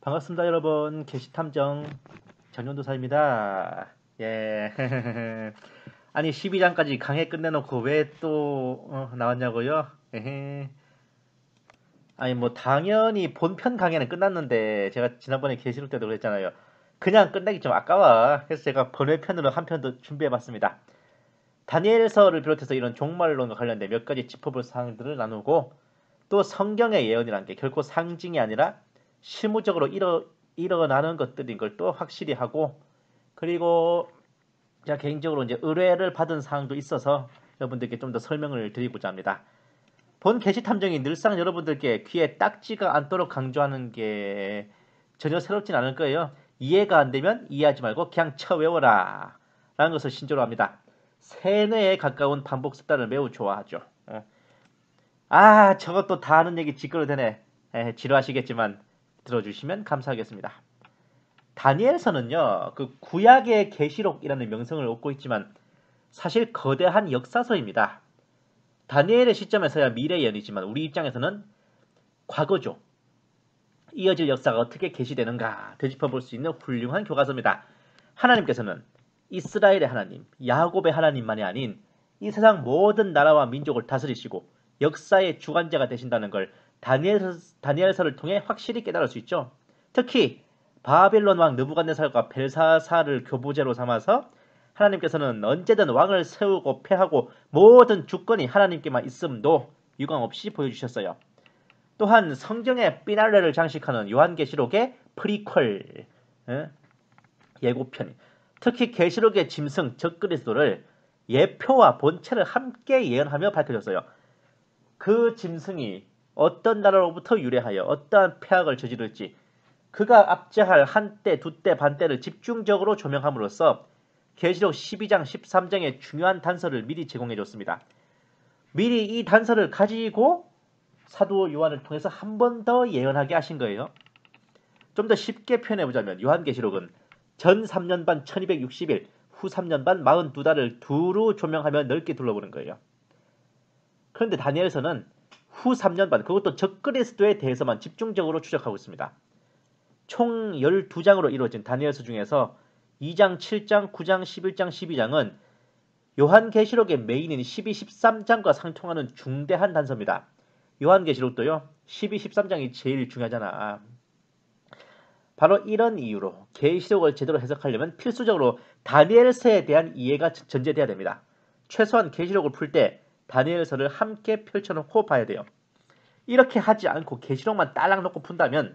반갑습니다, 여러분. 게시탐정 정연도사입니다. 예. 아니, 12장까지 강해 끝내놓고 왜 또 나왔냐고요? 에헤. 아니, 뭐 당연히 본편 강해는 끝났는데 제가 지난번에 게시록 때도 그랬잖아요. 그냥 끝내기 좀 아까워. 그래서 제가 번외편으로 한 편 더 준비해봤습니다. 다니엘서를 비롯해서 이런 종말론과 관련된 몇 가지 짚어볼 사항들을 나누고, 또 성경의 예언이란 게 결코 상징이 아니라 실무적으로 일어나는 것들인 걸 또 확실히 하고, 그리고 제가 개인적으로 이제 의뢰를 받은 사항도 있어서 여러분들께 좀 더 설명을 드리고자 합니다. 본 게시 탐정이 늘상 여러분들께 귀에 딱지가 않도록 강조하는 게 전혀 새롭진 않을 거예요. 이해가 안 되면 이해하지 말고 그냥 쳐 외워라 라는 것을 신조로 합니다. 세뇌에 가까운 반복 습관을 매우 좋아하죠. 저것도 다 아는 얘기 지끄러대네. 지루하시겠지만 들어주시면 감사하겠습니다. 다니엘서는요, 그 구약의 계시록이라는 명성을 얻고 있지만 사실 거대한 역사서입니다. 다니엘의 시점에서야 미래 예언이지만 우리 입장에서는 과거죠. 이어질 역사가 어떻게 계시되는가 되짚어볼 수 있는 훌륭한 교과서입니다. 하나님께서는 이스라엘의 하나님, 야곱의 하나님만이 아닌 이 세상 모든 나라와 민족을 다스리시고 역사의 주관자가 되신다는 걸 다니엘서를 통해 확실히 깨달을 수 있죠. 특히 바벨론 왕 느부갓네살과 벨사사를 교보제로 삼아서 하나님께서는 언제든 왕을 세우고 패하고 모든 주권이 하나님께만 있음도 유감없이 보여주셨어요. 또한 성경의 피날레를 장식하는 요한계시록의 프리퀄, 예고편, 특히 계시록의 짐승 적그리스도를 예표와 본체를 함께 예언하며 밝혀졌어요. 그 짐승이 어떤 나라로부터 유래하여 어떠한 폐악을 저지를지 그가 압제할 한때, 두때, 반때를 집중적으로 조명함으로써 계시록 12장, 13장의 중요한 단서를 미리 제공해줬습니다. 미리 이 단서를 가지고 사도 요한을 통해서 한 번 더 예언하게 하신 거예요. 좀 더 쉽게 표현해보자면 요한계시록은 전 3년 반 1260일, 후 3년 반 42달을 두루 조명하며 넓게 둘러보는 거예요. 그런데 다니엘서는 후 3년 반, 그것도 적그리스도에 대해서만 집중적으로 추적하고 있습니다. 총 12장으로 이루어진 다니엘서 중에서 2장, 7장, 9장, 11장, 12장은 요한계시록의 메인인 12, 13장과 상통하는 중대한 단서입니다. 요한계시록도요. 12, 13장이 제일 중요하잖아. 바로 이런 이유로 계시록을 제대로 해석하려면 필수적으로 다니엘서에 대한 이해가 전제돼야 됩니다. 최소한 계시록을 풀 때 다니엘서를 함께 펼쳐놓고 봐야 돼요. 이렇게 하지 않고 계시록만 딸랑 놓고 푼다면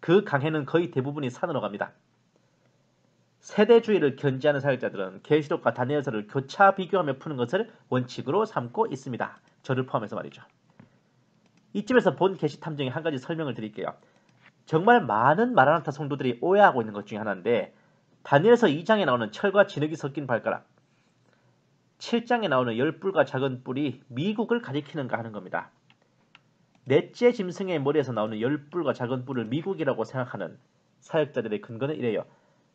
그 강해는 거의 대부분이 산으로 갑니다. 세대주의를 견지하는 사역자들은 계시록과 다니엘서를 교차 비교하며 푸는 것을 원칙으로 삼고 있습니다. 저를 포함해서 말이죠. 이쯤에서 본 계시 탐정의 한 가지 설명을 드릴게요. 정말 많은 마라나타 성도들이 오해하고 있는 것 중에 하나인데, 다니엘서 2장에 나오는 철과 진흙이 섞인 발가락, 7장에 나오는 10뿔과 작은 뿔이 미국을 가리키는가 하는 겁니다. 넷째 짐승의 머리에서 나오는 10뿔과 작은 뿔을 미국이라고 생각하는 사역자들의 근거는 이래요.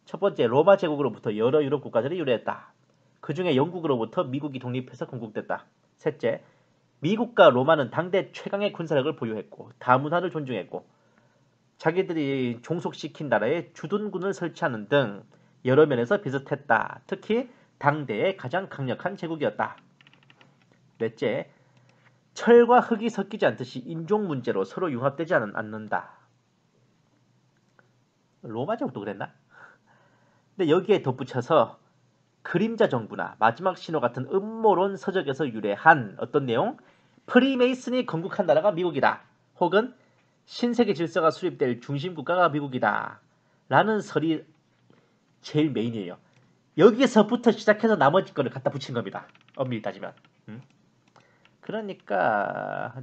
첫 번째, 로마 제국으로부터 여러 유럽 국가들이 유래했다. 그 중에 영국으로부터 미국이 독립해서 건국됐다. 셋째, 미국과 로마는 당대 최강의 군사력을 보유했고 다문화를 존중했고 자기들이 종속시킨 나라에 주둔군을 설치하는 등 여러 면에서 비슷했다. 특히 당대의 가장 강력한 제국이었다. 넷째, 철과 흙이 섞이지 않듯이 인종 문제로 서로 융합되지 않는다. 로마 제국도 그랬나? 근데 여기에 덧붙여서 그림자 정부나 마지막 신호 같은 음모론 서적에서 유래한 어떤 내용? 프리메이슨이 건국한 나라가 미국이다. 혹은 신세계 질서가 수립될 중심 국가가 미국이다. 라는 설이 제일 메인이에요. 여기서부터 시작해서 나머지 거를 갖다 붙인 겁니다. 엄밀히 따지면. 그러니까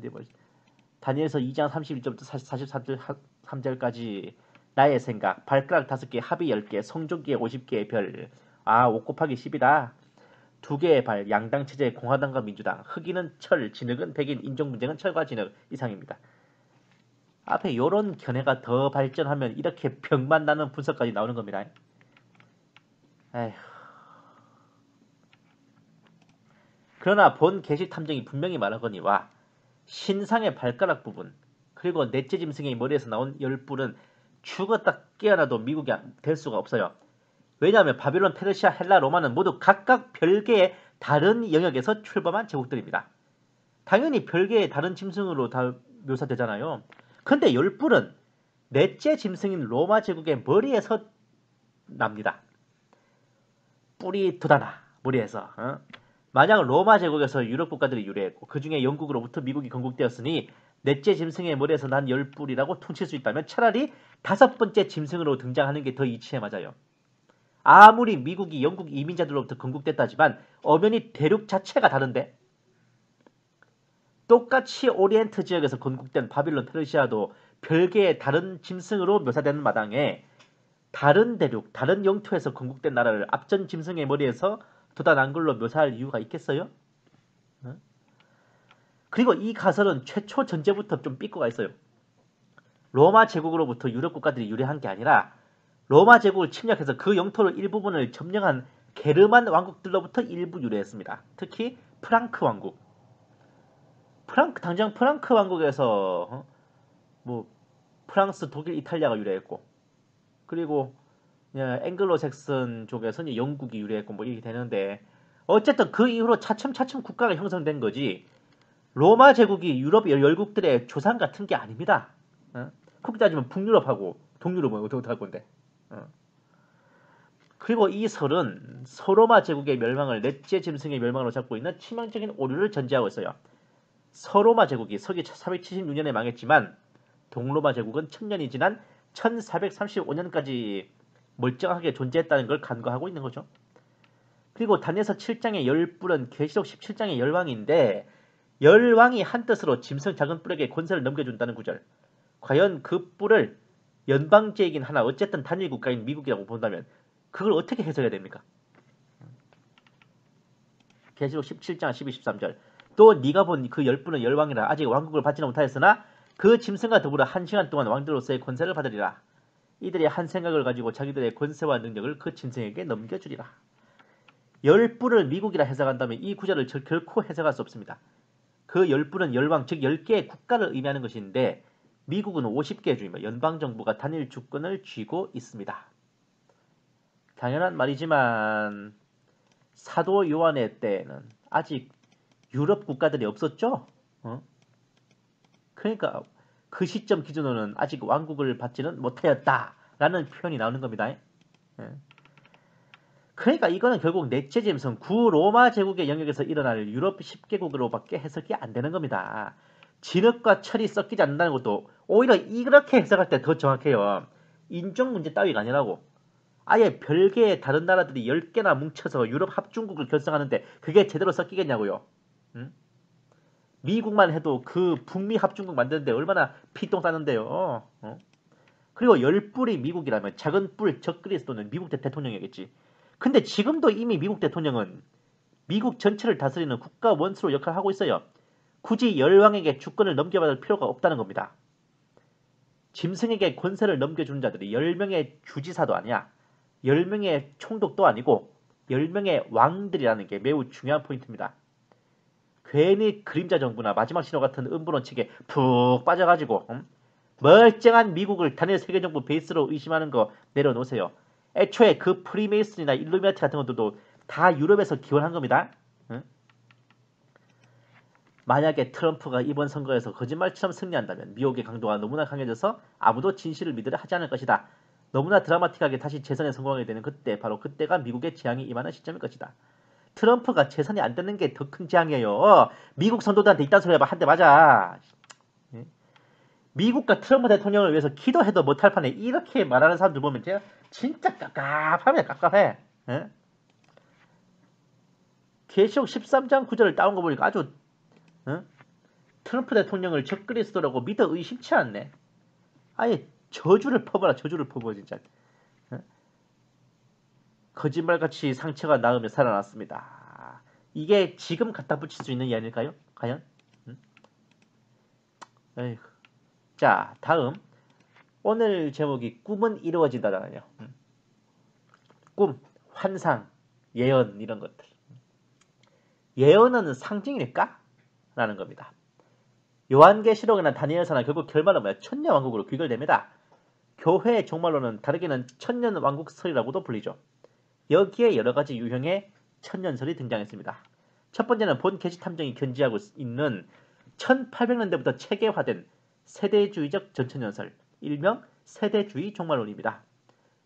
다니엘서 2장 31절부터 43절까지 나의 생각, 발가락 5개, 합이 10개, 성조기에 50개의 별, 5 곱하기 10이다. 2개의 발, 양당 체제, 공화당과 민주당, 흑인은 철, 진흙은 백인, 인종 문제는 철과 진흙 이상입니다. 앞에 요런 견해가 더 발전하면 이렇게 병만 나는 분석까지 나오는 겁니다. 에휴. 그러나 본 계시 탐정이 분명히 말하거니와 신상의 발가락 부분 그리고 넷째 짐승의 머리에서 나온 10뿔은 죽었다 깨어나도 미국이 될 수가 없어요. 왜냐하면 바빌론, 페르시아, 헬라, 로마는 모두 각각 별개의 다른 영역에서 출범한 제국들입니다. 당연히 별개의 다른 짐승으로 다 묘사되잖아요. 근데 열불은 넷째 짐승인 로마 제국의 머리에서 납니다. 뿌리 돋아나 머리에서. 만약 로마 제국에서 유럽 국가들이 유래했고 그 중에 영국으로부터 미국이 건국되었으니 넷째 짐승의 머리에서 난 열뿔이라고 퉁칠 수 있다면 차라리 다섯 번째 짐승으로 등장하는 게 더 이치에 맞아요. 아무리 미국이 영국 이민자들로부터 건국됐다지만 엄연히 대륙 자체가 다른데 똑같이 오리엔트 지역에서 건국된 바빌론, 페르시아도 별개의 다른 짐승으로 묘사되는 마당에 다른 대륙, 다른 영토에서 건국된 나라를 앞전 짐승의 머리에서 돋아난 걸로 묘사할 이유가 있겠어요? 그리고 이 가설은 최초 전제부터 좀 삐꾸가 있어요. 로마 제국으로부터 유럽 국가들이 유래한 게 아니라 로마 제국을 침략해서 그 영토를 일부분을 점령한 게르만 왕국들로부터 일부 유래했습니다. 특히 프랑크 왕국. 당장 프랑크 왕국에서 뭐 프랑스, 독일, 이탈리아가 유래했고 그리고 앵글로 색슨 쪽에서는 영국이 유래했고 뭐 이렇게 되는데 어쨌든 그 이후로 차츰차츰 국가가 형성된 거지 로마 제국이 유럽 열국들의 조상 같은 게 아닙니다. 그렇게 따지면 북유럽하고 동유럽은 어떻게 할 건데. 그리고 이 설은 서로마 제국의 멸망을 넷째 짐승의 멸망으로 잡고 있는 치명적인 오류를 전제하고 있어요. 서로마 제국이 서기 476년에 망했지만 동로마 제국은 1000년이 지난 1435년까지 멀쩡하게 존재했다는 걸 간과하고 있는 거죠. 그리고 다니엘서 7장의 열뿔은 계시록 17장의 열왕인데 열왕이 한뜻으로 짐승 작은 뿔에게 권세를 넘겨준다는 구절. 과연 그 뿔을 연방제이긴 하나 어쨌든 단일 국가인 미국이라고 본다면 그걸 어떻게 해석해야 됩니까? 계시록 17장 12, 13절. 또 네가 본 그 열뿔은 열왕이라 아직 왕국을 받지는 못하였으나 그 짐승과 더불어 1시간 동안 왕들로서의 권세를 받으리라. 이들이 한 생각을 가지고 자기들의 권세와 능력을 그 짐승에게 넘겨주리라. 열뿔을 미국이라 해석한다면 이 구절을 결코 해석할 수 없습니다. 그 열뿔은 열왕 즉 10개의 국가를 의미하는 것인데 미국은 50개의 주이며 연방정부가 단일 주권을 쥐고 있습니다. 당연한 말이지만 사도 요한의 때에는 아직 유럽 국가들이 없었죠. 그러니까 그 시점 기준으로는 아직 왕국을 받지는 못하였다라는 표현이 나오는 겁니다. 그러니까 이거는 결국 넷째 짐승 구로마 제국의 영역에서 일어날 유럽 10개국으로밖에 해석이 안 되는 겁니다. 진흙과 철이 섞이지 않는다는 것도 오히려 이렇게 해석할 때 더 정확해요. 인종 문제 따위가 아니라고. 아예 별개의 다른 나라들이 10개나 뭉쳐서 유럽 합중국을 결성하는데 그게 제대로 섞이겠냐고요. 미국만 해도 그 북미 합중국 만드는데 얼마나 피똥 싸는데요. 그리고 열뿔이 미국이라면 작은 뿔 적그리스도는 미국 대통령이겠지. 근데 지금도 이미 미국 대통령은 미국 전체를 다스리는 국가 원수로 역할을 하고 있어요. 굳이 열왕에게 주권을 넘겨받을 필요가 없다는 겁니다. 짐승에게 권세를 넘겨준 자들이 10명의 주지사도 아니야. 10명의 총독도 아니고 10명의 왕들이라는 게 매우 중요한 포인트입니다. 괜히 그림자 정부나 마지막 신호 같은 음부론칙에 푹 빠져가지고 멀쩡한 미국을 단일 세계정부 베이스로 의심하는 거 내려놓으세요. 애초에 그 프리메이슨이나 일루미나티 같은 것들도 다 유럽에서 기원한 겁니다. 만약에 트럼프가 이번 선거에서 거짓말처럼 승리한다면 미국의 강도가 너무나 강해져서 아무도 진실을 믿으려 하지 않을 것이다. 너무나 드라마틱하게 다시 재선에 성공하게 되는 그때, 바로 그때가 미국의 재앙이 임하는 시점일 것이다. 트럼프가 재선이 안 되는 게 더 큰 재앙이에요. 미국 선도들한테 이딴 소리 해봐. 한 대 맞아. 미국과 트럼프 대통령을 위해서 기도해도 못할 판에 이렇게 말하는 사람들 보면 제가 진짜 깝깝해. 계시록 13장 9절을 따온 거 보니까 아주 트럼프 대통령을 적그리스도라고 믿어 의심치 않네. 아예 저주를 퍼버라. 저주를 퍼버 진짜. 거짓말같이 상처가 나으며 살아났습니다. 이게 지금 갖다 붙일 수 있는 이 아닐까요? 과연? 에휴. 자, 다음. 오늘 제목이 꿈은 이루어진다잖아요. 꿈, 환상, 예언 이런 것들. 예언은 상징일까? 라는 겁니다. 요한계시록이나 다니엘서나 결국 결말은 뭐야? 천년왕국으로 귀결됩니다. 교회의 종말론은 다르게는 천년왕국설이라고도 불리죠. 여기에 여러가지 유형의 천년설이 등장했습니다. 첫 번째는 본 계시탐정이 견지하고 있는 1800년대부터 체계화된 세대주의적 전천년설, 일명 세대주의 종말론입니다.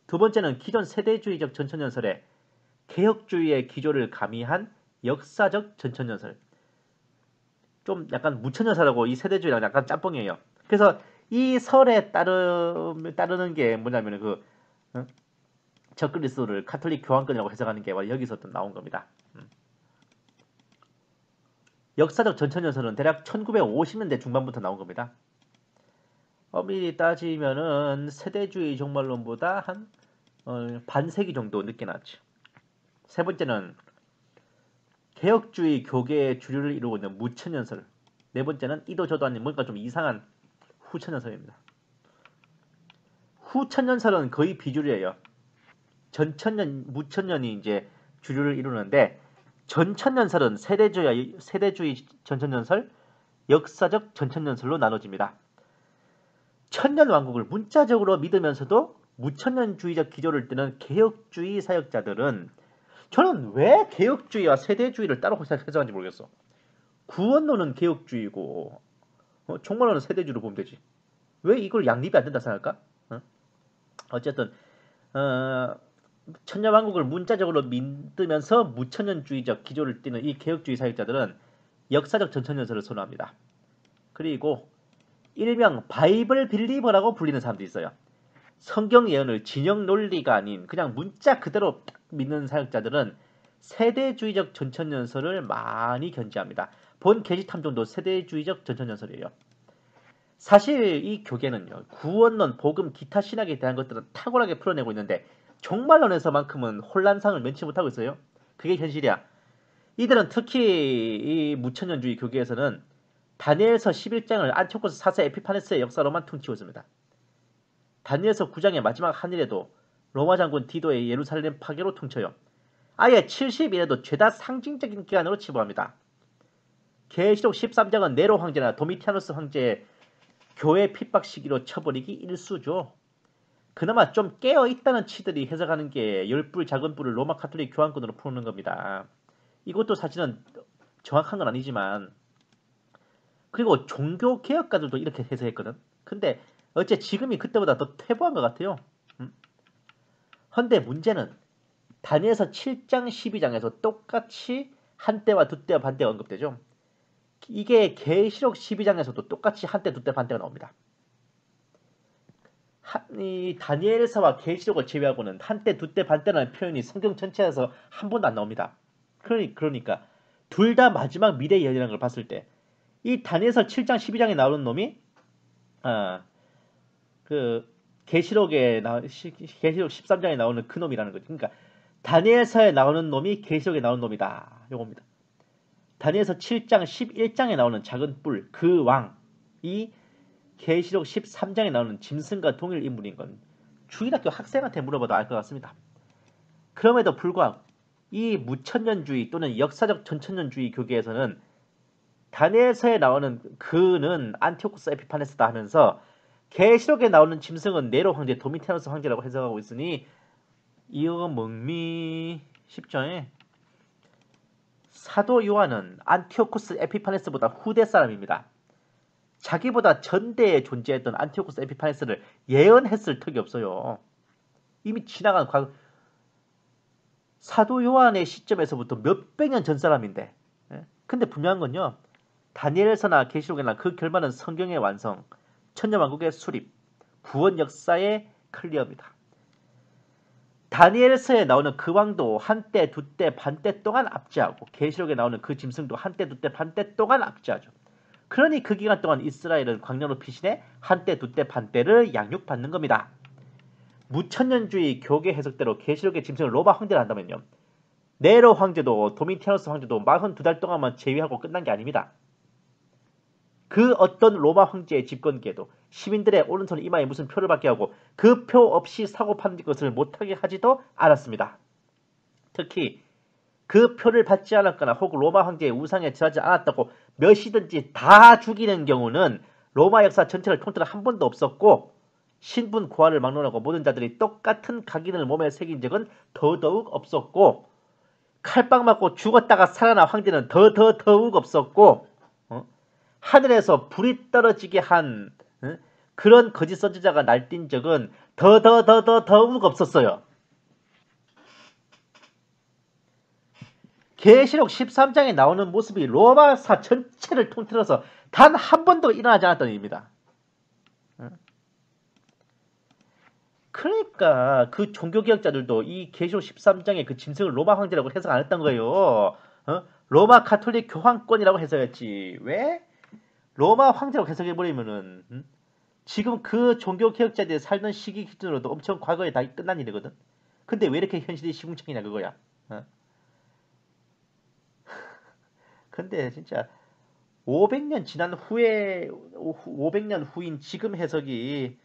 두 번째는 기존 세대주의적 전천년설에 개혁주의의 기조를 가미한 역사적 전천년설. 좀 약간 무천년설하고 이 세대주의랑 약간 짬뽕이에요. 그래서 이 설에 따르는 게 뭐냐면 적그리스도를 카톨릭 교황권이라고 해석하는 게 여기서 또 나온 겁니다. 역사적 전천년설은 대략 1950년대 중반부터 나온 겁니다. 엄밀히 따지면은 세대주의 종말론보다 한 반세기 정도 늦게 나왔죠. 세 번째는 개혁주의 교계의 주류를 이루고 있는 무천년설. 네 번째는 이도 저도 아닌 뭔가 좀 이상한 후천년설입니다. 후천년설은 거의 비주류예요. 전천년, 무천년이 이제 주류를 이루는데 전천년설은 세대주의 전천년설, 역사적 전천년설로 나눠집니다. 천년왕국을 문자적으로 믿으면서도 무천년주의적 기조를 뜨는 개혁주의 사역자들은 저는 왜 개혁주의와 세대주의를 따로 해석하는지 모르겠어. 구원론은 개혁주의고 종말론은 세대주의로 보면 되지. 왜 이걸 양립이 안 된다 생각할까? 어쨌든 천년왕국을 문자적으로 믿으면서 무천년주의적 기조를 띠는 이 개혁주의 사역자들은 역사적 전천년설을 선호합니다. 그리고 일명 바이블 빌리버라고 불리는 사람도 있어요. 성경 예언을 진영 논리가 아닌 그냥 문자 그대로 믿는 사역자들은 세대주의적 전천년설을 많이 견지합니다. 본 계시탐정도 세대주의적 전천년설이에요. 사실 이 교계는요, 구원론, 복음, 기타 신학에 대한 것들은 탁월하게 풀어내고 있는데 종말론에서만큼은 혼란상을 면치 못하고 있어요. 그게 현실이야. 이들은 특히 이 무천년주의 교계에서는 다니엘서 11장을 안티오코스 4세 에피파네스의 역사로만 퉁치고 있습니다. 다니엘서 9장의 마지막 한일에도 로마 장군 디도의 예루살렘 파괴로 퉁쳐요. 아예 70일에도 죄다 상징적인 기간으로 치부합니다. 계시록 13장은 네로 황제나 도미티아누스 황제의 교회 핍박 시기로 쳐버리기 일수죠. 그나마 좀 깨어있다는 치들이 해석하는 게 열불 작은 불을 로마 카톨릭 교황권으로 푸는 겁니다. 이것도 사실은 정확한 건 아니지만 그리고 종교개혁가들도 이렇게 해석했거든. 근데 어째 지금이 그때보다 더 퇴보한 것 같아요. 헌데 문제는 다니엘서 7장 12장에서 똑같이 한때와 두때와 반때가 언급되죠. 이게 계시록 12장에서도 똑같이 한때, 두때, 반때가 나옵니다. 이 다니엘서와 계시록을 제외하고는 한때, 두때, 반때라는 표현이 성경 전체에서 한 번도 안 나옵니다. 그러니까 둘 다 마지막 미래 예언이라는 걸 봤을 때 이 다니엘서 7장 12장에 나오는 놈이 계시록 13장에 나오는 그 놈이라는 거죠. 그러니까 다니엘서에 나오는 놈이 계시록에 나오는 놈이다. 요겁니다. 다니엘서 7장 11장에 나오는 작은 뿔, 그 왕이 계시록 13장에 나오는 짐승과 동일 인물인 건 주일학교 학생한테 물어봐도 알 것 같습니다. 그럼에도 불구하고 이 무천년주의 또는 역사적 전천년주의 교계에서는 다니엘서에 나오는 그는 안티오코스 에피파네스다 하면서 계시록에 나오는 짐승은 네로 황제, 도미티아누스 황제라고 해석하고 있으니 이거 멍미 쉽죠? 사도 요한은 안티오코스 에피파네스보다 후대 사람입니다. 자기보다 전대에 존재했던 안티오코스 에피파네스를 예언했을 턱이 없어요. 이미 지나간 과거. 사도 요한의 시점에서부터 몇백 년 전 사람인데. 근데 분명한 건요. 다니엘서나 계시록이나 그 결말은 성경의 완성, 천년왕국의 수립, 구원 역사의 클리어입니다. 다니엘서에 나오는 그 왕도 한때, 두때, 반때 동안 압제하고 계시록에 나오는 그 짐승도 한때, 두때, 반때 동안 압제하죠. 그러니 그 기간 동안 이스라엘은 광야로 피신해 한때, 두때, 반때를 양육받는 겁니다. 무천년주의 교계 해석대로 계시록의 짐승을 로마 황제를 한다면요. 네로 황제도 도미티아누스 황제도 42달 동안만 제위하고 끝난 게 아닙니다. 그 어떤 로마 황제의 집권기에도 시민들의 오른손 이마에 무슨 표를 받게 하고 그 표 없이 사고 파는 것을 못하게 하지도 않았습니다. 특히 그 표를 받지 않았거나 혹은 로마 황제의 우상에 절하지 않았다고 몇이든지 다 죽이는 경우는 로마 역사 전체를 통틀어 한 번도 없었고 신분 고하를 막론하고 모든 자들이 똑같은 각인을 몸에 새긴 적은 더더욱 없었고, 칼빵 맞고 죽었다가 살아난 황제는 더욱 없었고, 하늘에서 불이 떨어지게 한 그런 거짓 선지자가 날뛴 적은 더욱 없었어요. 계시록 13장에 나오는 모습이 로마사 전체를 통틀어서 단 한 번도 일어나지 않았던 일입니다. 그러니까 그 종교개혁자들도 이 계시록 13장의 그 짐승을 로마 황제라고 해석 안 했던 거예요. 로마 가톨릭 교황권이라고 해석했지. 왜? 로마 황제라고 해석해버리면은 지금 그 종교개혁자들이 살던 시기 기준으로도 엄청 과거에 다 끝난 일이거든. 근데 왜 이렇게 현실이 시궁창이냐 그거야. 근데 진짜 500년 지난 후에 500년 후인 지금 해석이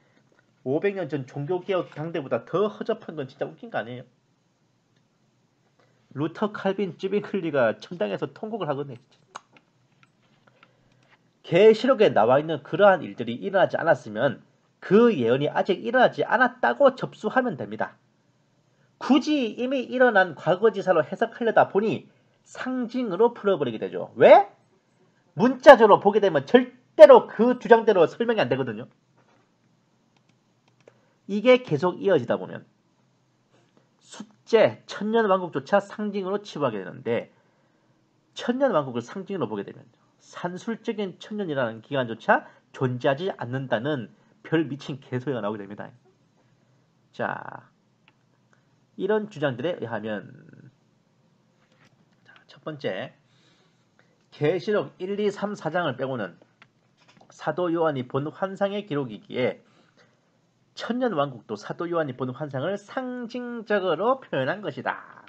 500년 전 종교개혁 당대보다 더 허접한 건 진짜 웃긴 거 아니에요? 루터, 칼빈, 쯔빙클리가 청당에서 통곡을 하거든요. 계시록에 나와 있는 그러한 일들이 일어나지 않았으면 그 예언이 아직 일어나지 않았다고 접수하면 됩니다. 굳이 이미 일어난 과거지사로 해석하려다 보니 상징으로 풀어버리게 되죠. 왜? 문자적으로 보게 되면 절대로 그 주장대로 설명이 안 되거든요. 이게 계속 이어지다 보면 숫제, 천년왕국조차 상징으로 치부하게 되는데, 천년왕국을 상징으로 보게 되면 산술적인 천년이라는 기간조차 존재하지 않는다는 별 미친 개소리가 나오게 됩니다. 자, 이런 주장들에 의하면 첫 번째, 계시록 1, 2, 3, 4장을 빼고는 사도 요한이 본 환상의 기록이기에 천년왕국도 사도 요한이 본 환상을 상징적으로 표현한 것이다.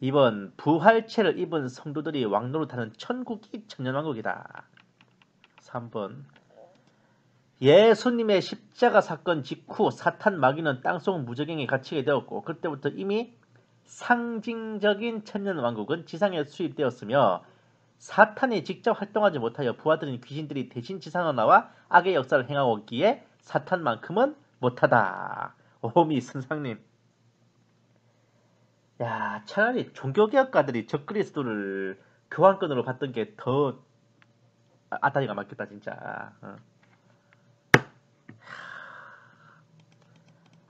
2번, 부활체를 입은 성도들이 왕노릇하는 천국이 천년왕국이다. 3번, 예수님의 십자가 사건 직후 사탄 마귀는 땅속 무저갱에 갇히게 되었고, 그때부터 이미 상징적인 천년왕국은 지상에 수입되었으며, 사탄이 직접 활동하지 못하여 부하들인 귀신들이 대신 지상으로 나와 악의 역사를 행하고 있기에 사탄만큼은 못하다. 오미 선상님, 야, 차라리 종교개혁가들이 적그리스도를 교환권으로 받던 게 더 아다리가 맞겠다 진짜.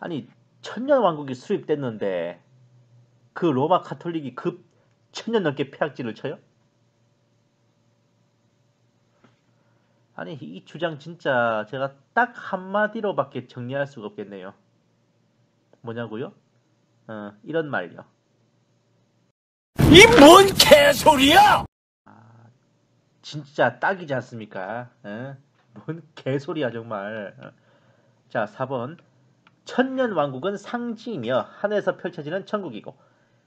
아니, 천년왕국이 수립됐는데 그 로마 가톨릭이 급 천년 넘게 폐악질을 쳐요? 아니, 이 주장 진짜 제가 딱 한마디로밖에 정리할 수가 없겠네요. 뭐냐고요? 이런 말이요. 이 뭔 개소리야! 진짜 딱이지 않습니까? 뭔 개소리야 정말. 자, 4번. 천년왕국은 상징이며 하늘에서 펼쳐지는 천국이고,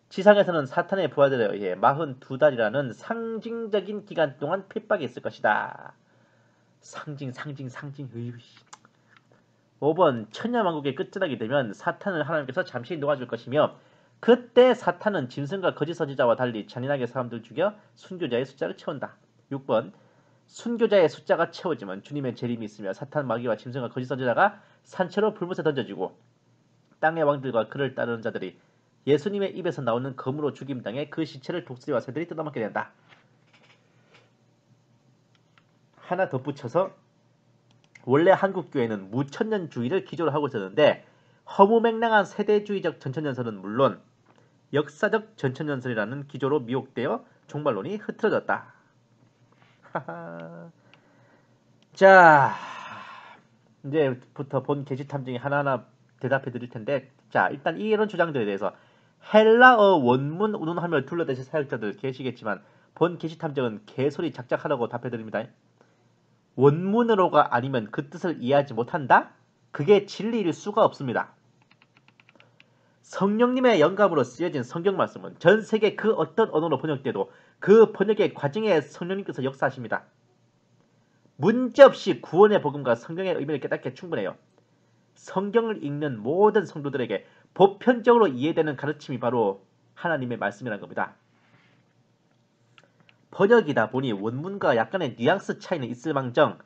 지상에서는 사탄의 부하들에 의해 42달이라는 상징적인 기간 동안 핍박이 있을 것이다. 상징. 5번, 천년왕국의 끝자락이 되면 사탄을 하나님께서 잠시 놓아줄 것이며, 그때 사탄은 짐승과 거짓 선지자와 달리 잔인하게 사람들을 죽여 순교자의 숫자를 채운다. 6번, 순교자의 숫자가 채워지면 주님의 재림이 있으며 사탄, 마귀와 짐승과 거짓 선지자가 산채로 불못에 던져지고, 땅의 왕들과 그를 따르는 자들이 예수님의 입에서 나오는 검으로 죽임당해 그 시체를 독수리와 새들이 뜯어먹게 된다. 하나 덧붙여서, 원래 한국교회는 무천년주의를 기조로 하고 있었는데 허무맹랑한 세대주의적 전천년설은 물론 역사적 전천년설이라는 기조로 미혹되어 종말론이 흐트러졌다. 자, 이제부터 본 게시 탐정이 하나하나 대답해 드릴 텐데, 자, 일단 이런 주장들에 대해서 헬라어 원문 운운하며 둘러대신 사역자들 계시겠지만 본 게시 탐정은 개소리 작작하라고 답해 드립니다. 원문으로가 아니면 그 뜻을 이해하지 못한다? 그게 진리일 수가 없습니다. 성령님의 영감으로 쓰여진 성경 말씀은 전 세계 그 어떤 언어로 번역돼도 그 번역의 과정에 성령님께서 역사하십니다. 문제없이 구원의 복음과 성경의 의미를 깨닫게 충분해요. 성경을 읽는 모든 성도들에게 보편적으로 이해되는 가르침이 바로 하나님의 말씀이란 겁니다. 번역이다 보니 원문과 약간의 뉘앙스 차이는 있을망정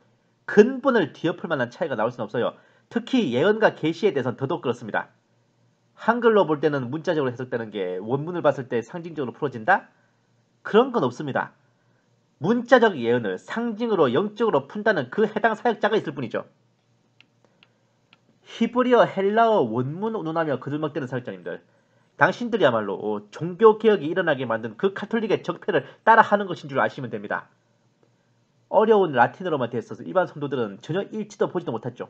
근본을 뒤엎을 만한 차이가 나올 수는 없어요. 특히 예언과 계시에 대해서는 더더욱 그렇습니다. 한글로 볼 때는 문자적으로 해석되는 게 원문을 봤을 때 상징적으로 풀어진다? 그런 건 없습니다. 문자적 예언을 상징으로 영적으로 푼다는 그 해당 사역자가 있을 뿐이죠. 히브리어 헬라어 원문 운운하며 거들먹대는 사역자님들, 당신들이야말로 종교개혁이 일어나게 만든 그 카톨릭의 적폐를 따라하는 것인 줄 아시면 됩니다. 어려운 라틴어로만 되었어서 일반 성도들은 전혀 읽지도 보지도 못했죠.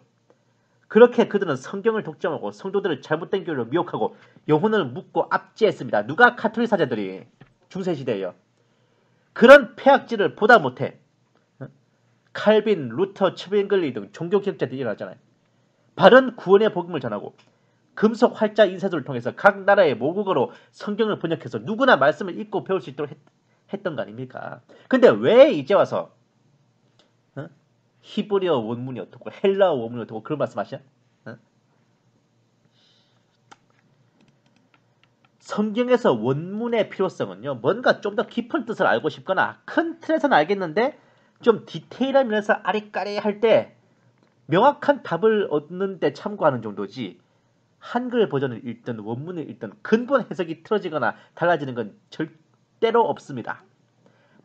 그렇게 그들은 성경을 독점하고 성도들을 잘못된 교리로 미혹하고 영혼을 묻고 압제했습니다. 누가? 카톨릭 사제들이. 중세시대에요. 그런 폐악질을 보다 못해 칼빈, 루터, 츠빙글리 등 종교개혁자들이 일어났잖아요. 바른 구원의 복음을 전하고 금속 활자 인쇄소를 통해서 각 나라의 모국어로 성경을 번역해서 누구나 말씀을 읽고 배울 수 있도록 했던 거 아닙니까? 근데 왜 이제 와서 히브리어 원문이 어떻고 헬라어 원문이 어떻고 그런 말씀하시냐? 성경에서 원문의 필요성은요, 뭔가 좀 더 깊은 뜻을 알고 싶거나 큰 틀에서는 알겠는데 좀 디테일한 면에서 아리까리할 때 명확한 답을 얻는 데 참고하는 정도지, 한글 버전을 읽든 원문을 읽든 근본 해석이 틀어지거나 달라지는 건 절대로 없습니다.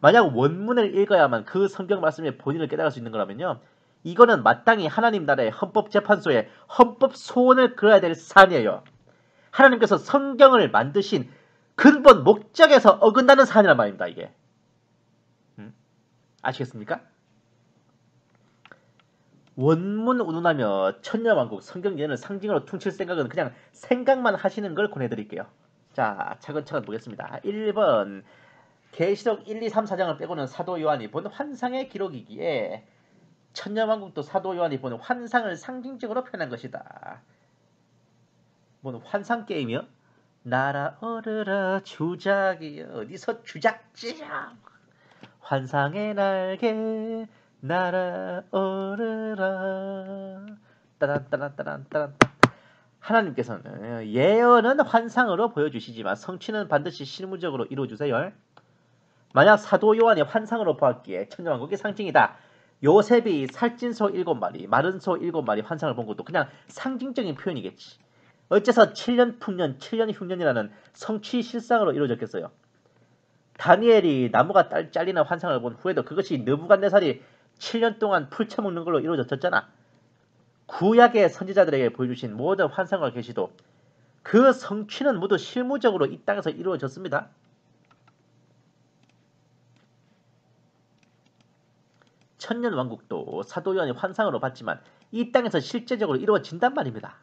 만약 원문을 읽어야만 그 성경 말씀의 본인을 깨달을 수 있는 거라면요, 이거는 마땅히 하나님 나라의 헌법재판소에 헌법 소원을 그려야 될 사안이에요. 하나님께서 성경을 만드신 근본 목적에서 어긋나는 사안이란 말입니다. 이게 아시겠습니까? 원문 운운하며 천녀왕국 성경 예언을 상징으로 퉁칠 생각은 그냥 생각만 하시는 걸 권해드릴게요. 자, 차근차근 보겠습니다. 1번 계시록 1, 2, 3, 4장을 빼고는 사도 요한이 본 환상의 기록이기에 천녀왕국도 사도 요한이 본 환상을 상징적으로 표현한 것이다. 뭔 환상 게임이요? 날아오르라 주작이 어디서 주작지야? 환상의 날개 날아오르라 따란따란따란따란. 하나님께서는 예언은 환상으로 보여주시지만 성취는 반드시 실무적으로 이루어주세요. 만약 사도 요한이 환상으로 보았기에 천녀왕국이 상징이다. 요셉이 살찐 소 7마리, 마른 소 7마리 환상을 본 것도 그냥 상징적인 표현이겠지. 어째서 7년 풍년, 7년 흉년이라는 성취 실상으로 이루어졌겠어요. 다니엘이 나무가 잘리는 환상을 본 후에도 그것이 느부갓네살이 7년 동안 풀 처먹는 걸로 이루어졌잖아. 구약의 선지자들에게 보여주신 모든 환상과 계시도 그 성취는 모두 실무적으로 이 땅에서 이루어졌습니다. 천년왕국도 사도 요한이 환상으로 봤지만 이 땅에서 실제적으로 이루어진단 말입니다.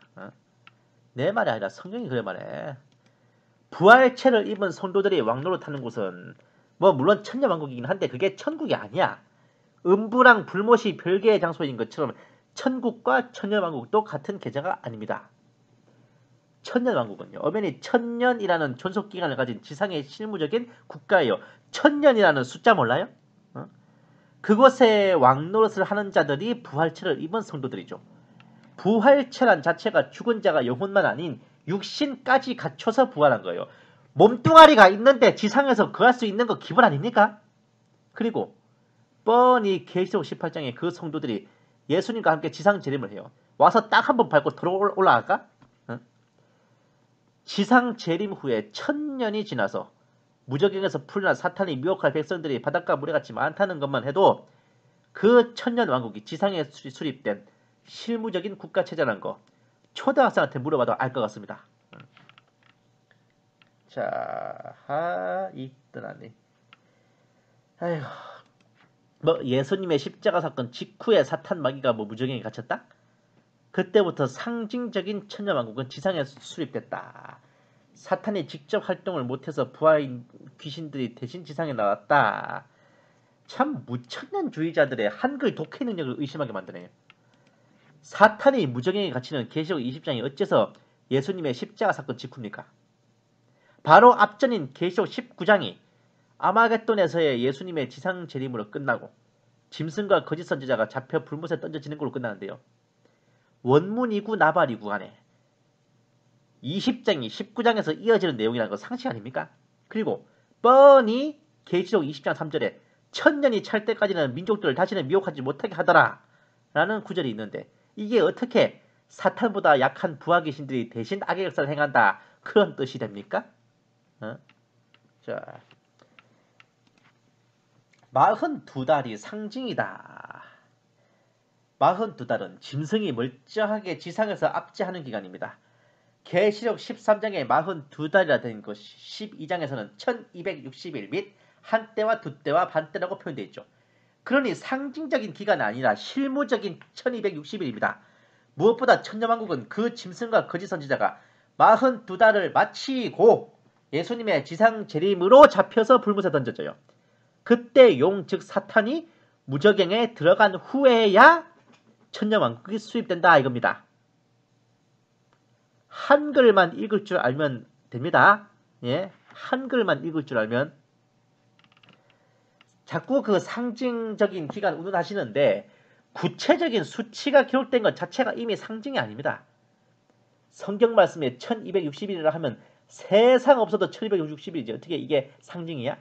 내 말이 아니라 성경이 그래 말해. 부활체를 입은 성도들이 왕로로 타는 곳은 뭐 물론 천년왕국이긴 한데 그게 천국이 아니야. 음부랑 불못이 별개의 장소인 것처럼 천국과 천년왕국도 같은 계좌가 아닙니다. 천년왕국은요, 엄연히 천년이라는 존속기간을 가진 지상의 실무적인 국가예요. 천년이라는 숫자 몰라요? 그곳에 왕노릇을 하는 자들이 부활체를 입은 성도들이죠. 부활체란 자체가 죽은 자가 영혼만 아닌 육신까지 갖춰서 부활한 거예요. 몸뚱아리가 있는데 지상에서 거할 수 있는 거 기본 아닙니까? 그리고 뻔히 계시록 18장에 그 성도들이 예수님과 함께 지상 재림을 해요. 와서 딱 한 번 밟고 들어 올라갈까? 지상 재림 후에 1000년이 지나서 무적행에서 풀려난 사탄이 미혹할 백성들이 바닷가 물에같이 많다는 것만 해도 그 천년왕국이 지상에 수립된 실무적인 국가체제라는 거 초등학생한테 물어봐도 알 것 같습니다. 자, 있더라니. 아이고, 뭐 예수님의 십자가 사건 직후에 사탄 마귀가 뭐 무적행에 갇혔다? 그때부터 상징적인 천년왕국은 지상에 수립됐다. 사탄이 직접 활동을 못해서 부하인 귀신들이 대신 지상에 나왔다. 참 무천년주의자들의 한글 독해 능력을 의심하게 만드네요. 사탄이 무적행에 갇히는 계시록 20장이 어째서 예수님의 십자가 사건 직후입니까? 바로 앞전인 계시록 19장이 아마겟돈에서의 예수님의 지상 재림으로 끝나고 짐승과 거짓 선지자가 잡혀 불못에 던져지는 걸로 끝나는데요. 원문이고 나발이고 간에 20장이 19장에서 이어지는 내용이라는 건 상식 아닙니까? 그리고 뻔히 계시록 20장 3절에 1000년이 찰 때까지는 민족들을 다시는 미혹하지 못하게 하더라 라는 구절이 있는데 이게 어떻게 사탄보다 약한 부하 귀신들이 대신 악의 역사를 행한다. 그런 뜻이 됩니까? 자, 42달이 상징이다. 42달은 짐승이 멀쩡하게 지상에서 압제하는 기간입니다. 계시록 13장에 42달이라 된 것 12장에서는 1260일 및 한때와 두때와 반때라고 표현되어 있죠. 그러니 상징적인 기간이 아니라 실무적인 1260일입니다. 무엇보다 천녀왕국은 그 짐승과 거짓 선지자가 42달을 마치고 예수님의 지상 재림으로 잡혀서 불못에 던져져요. 그때 용 즉 사탄이 무저갱에 들어간 후에야 천녀왕국이 수입된다 이겁니다. 한글만 읽을 줄 알면 됩니다. 예, 한글만 읽을 줄 알면. 자꾸 그 상징적인 기간 운운하시는데 구체적인 수치가 기록된 것 자체가 이미 상징이 아닙니다. 성경 말씀에 1260일이라 하면 세상 없어도 1260일이지 어떻게 이게 상징이야?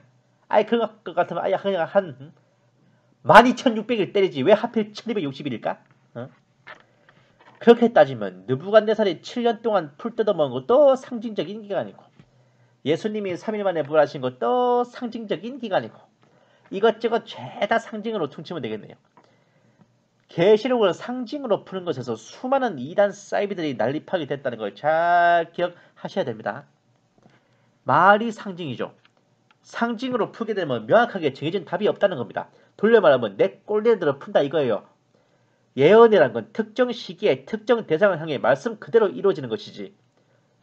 아예 그런 것 같으면 아예 그냥 한 12,600일 때리지 왜 하필 1260일일까? 그렇게 따지면 느부갓네살이 7년 동안 풀 뜯어먹은 것도 상징적인 기간이고 예수님이 3일 만에 부활하신 것도 상징적인 기간이고 이것저것 죄다 상징으로 퉁치면 되겠네요. 계시록을 상징으로 푸는 것에서 수많은 이단 사이비들이 난립하게 됐다는 걸 잘 기억하셔야 됩니다. 말이 상징이죠. 상징으로 풀게 되면 명확하게 정해진 답이 없다는 겁니다. 돌려 말하면 내 꼴리는 대로 푼다 이거예요. 예언이란 건 특정 시기에 특정 대상을 향해 말씀 그대로 이루어지는 것이지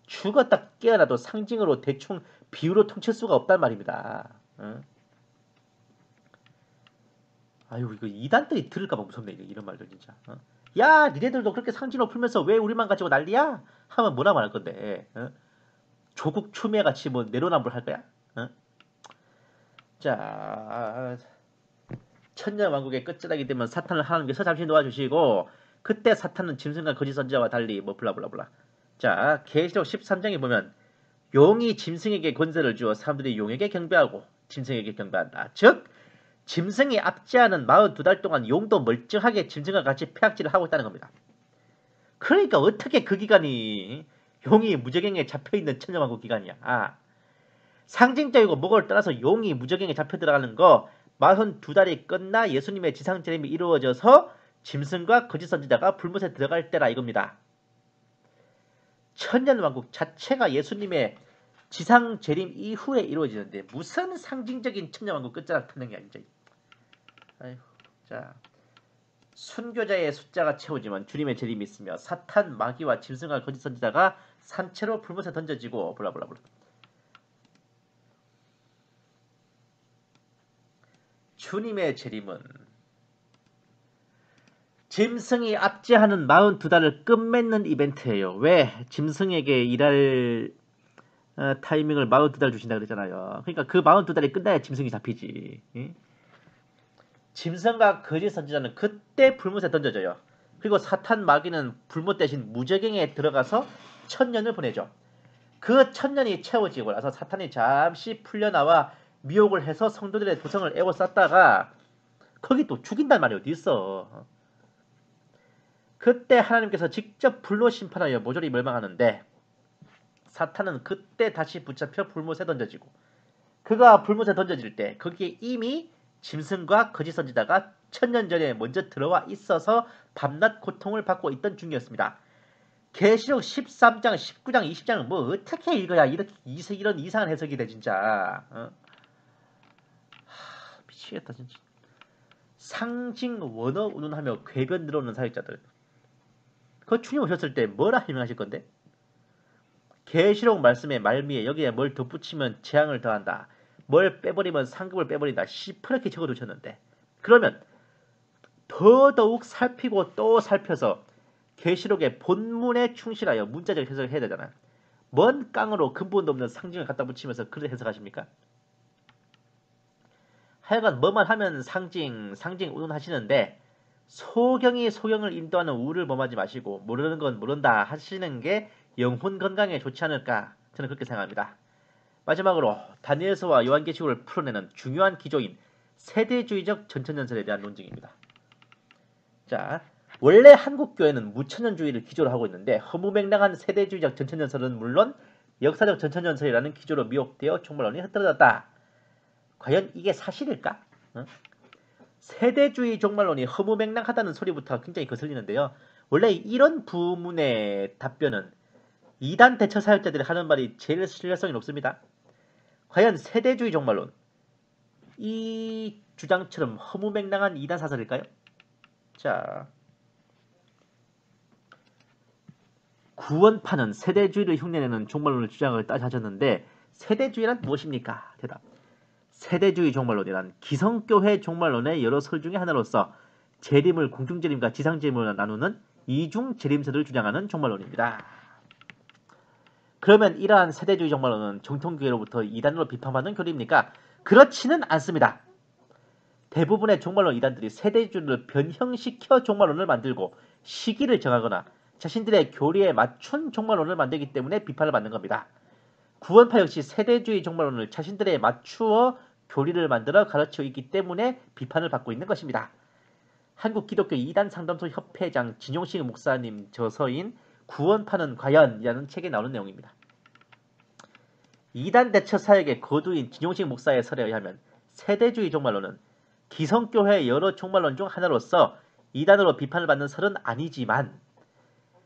죽었다 깨어나도 상징으로 대충 비유로 퉁칠 수가 없단 말입니다. 아유 이거 이단들이 들을까봐 무섭네 이런 말들 진짜. 야 니네들도 그렇게 상징으로 풀면서 왜 우리만 가지고 난리야? 하면 뭐라 말할 건데. 조국 추미애같이 뭐 내로남불 할 거야? 자 천년왕국의 끝자락이 되면 사탄을 하나님께서 잠시 놓아주시고 그때 사탄은 짐승과 거짓 선지자와 달리 뭐 블라블라블라. 자 계시록 13장에 보면 용이 짐승에게 권세를 주어 사람들이 용에게 경배하고 짐승에게 경배한다. 즉 짐승이 압제하는 42달 동안 용도 멀쩡하게 짐승과 같이 폐악질을 하고 있다는 겁니다. 그러니까 어떻게 그 기간이 용이 무저갱에 잡혀있는 천년왕국 기간이야. 상징적이고 뭐를 떠나서 용이 무저갱에 잡혀 들어가는 거 42달이 끝나 예수님의 지상 재림이 이루어져서 짐승과 거짓 선지자가 불못에 들어갈 때라 이겁니다. 천년왕국 자체가 예수님의 지상 재림 이후에 이루어지는데 무슨 상징적인 천년왕국 끝자락 터는 게 아니죠. 아이고, 자 순교자의 숫자가 채워지면 주님의 재림이 있으며 사탄, 마귀와 짐승과 거짓 선지자가 산채로 불못에 던져지고 블라블라블라. 주님의 재림은 짐승이 압제하는 42달을 끝맺는 이벤트예요. 왜? 짐승에게 일할 타이밍을 42달 주신다 그랬잖아요. 그러니까 그 42달이 끝나야 짐승이 잡히지. 짐승과 거짓 선지자는 그때 불못에 던져져요. 그리고 사탄 마귀는 불못 대신 무저갱에 들어가서 1000년을 보내죠. 그 1000년이 채워지고 나서 사탄이 잠시 풀려나와 미혹을 해서 성도들의 도성을 에워쌌다가 거기 또 죽인단 말이 어디 있어. 그때 하나님께서 직접 불로 심판하여 모조리 멸망하는데 사탄은 그때 다시 붙잡혀 불못에 던져지고 그가 불못에 던져질 때 거기에 이미 짐승과 거짓 선지자가 1000년 전에 먼저 들어와 있어서 밤낮 고통을 받고 있던 중이었습니다. 계시록 13장, 19장, 20장은 뭐 어떻게 읽어야 이런 이상한 해석이 돼 진짜. 미치겠다 진짜. 상징 원어 운운하며 궤변 들어오는 사역자들. 그 주님 오셨을 때 뭐라 설명하실 건데? 계시록 말씀의 말미에 여기에 뭘 덧붙이면 재앙을 더한다. 뭘 빼버리면 상급을 빼버린다. 시퍼렇게 적어두셨는데 그러면 더더욱 살피고 또 살펴서 계시록의 본문에 충실하여 문자적 해석을 해야 되잖아. 뭔 깡으로 근본도 없는 상징을 갖다 붙이면서 그렇게 해석하십니까? 하여간 뭐만 하면 상징 운운하시는데 소경이 소경을 인도하는 우를 범하지 마시고 모르는 건 모른다 하시는 게 영혼 건강에 좋지 않을까 저는 그렇게 생각합니다. 마지막으로 다니엘서와 요한계시록을 풀어내는 중요한 기조인 세대주의적 전천전설에 대한 논증입니다. 자, 원래 한국교회는 무천년주의를 기조로 하고 있는데 허무맹랑한 세대주의적 전천전설은 물론 역사적 전천전설이라는 기조로 미혹되어 종말론이 흩어졌다. 과연 이게 사실일까? 세대주의 종말론이 허무맹랑하다는 소리부터 굉장히 거슬리는데요. 원래 이런 부문의 답변은 이단 대처 사역자들이 하는 말이 제일 신뢰성이 높습니다. 과연 세대주의 종말론, 이 주장처럼 허무맹랑한 이단 사설일까요? 자, 구원파는 세대주의를 흉내내는 종말론을 주장을 따졌는데 세대주의란 무엇입니까? 대답. 세대주의 종말론이란 기성교회 종말론의 여러 설 중의 하나로서 재림을 공중재림과 지상재림으로 나누는 이중재림설을 주장하는 종말론입니다. 그러면 이러한 세대주의 종말론은 정통교회로부터 이단으로 비판받는 교리입니까? 그렇지는 않습니다. 대부분의 종말론 이단들이 세대주의를 변형시켜 종말론을 만들고 시기를 정하거나 자신들의 교리에 맞춘 종말론을 만들기 때문에 비판을 받는 겁니다. 구원파 역시 세대주의 종말론을 자신들에 맞추어 교리를 만들어 가르치고 있기 때문에 비판을 받고 있는 것입니다. 한국기독교 이단상담소 협회장 진용식 목사님 저서인 구원파는 과연? 이라는 책에 나오는 내용입니다. 이단 대처 사역의 거두인 진용식 목사의 설에 의하면 세대주의 종말론은 기성교회의 여러 종말론 중 하나로서 이단으로 비판을 받는 설은 아니지만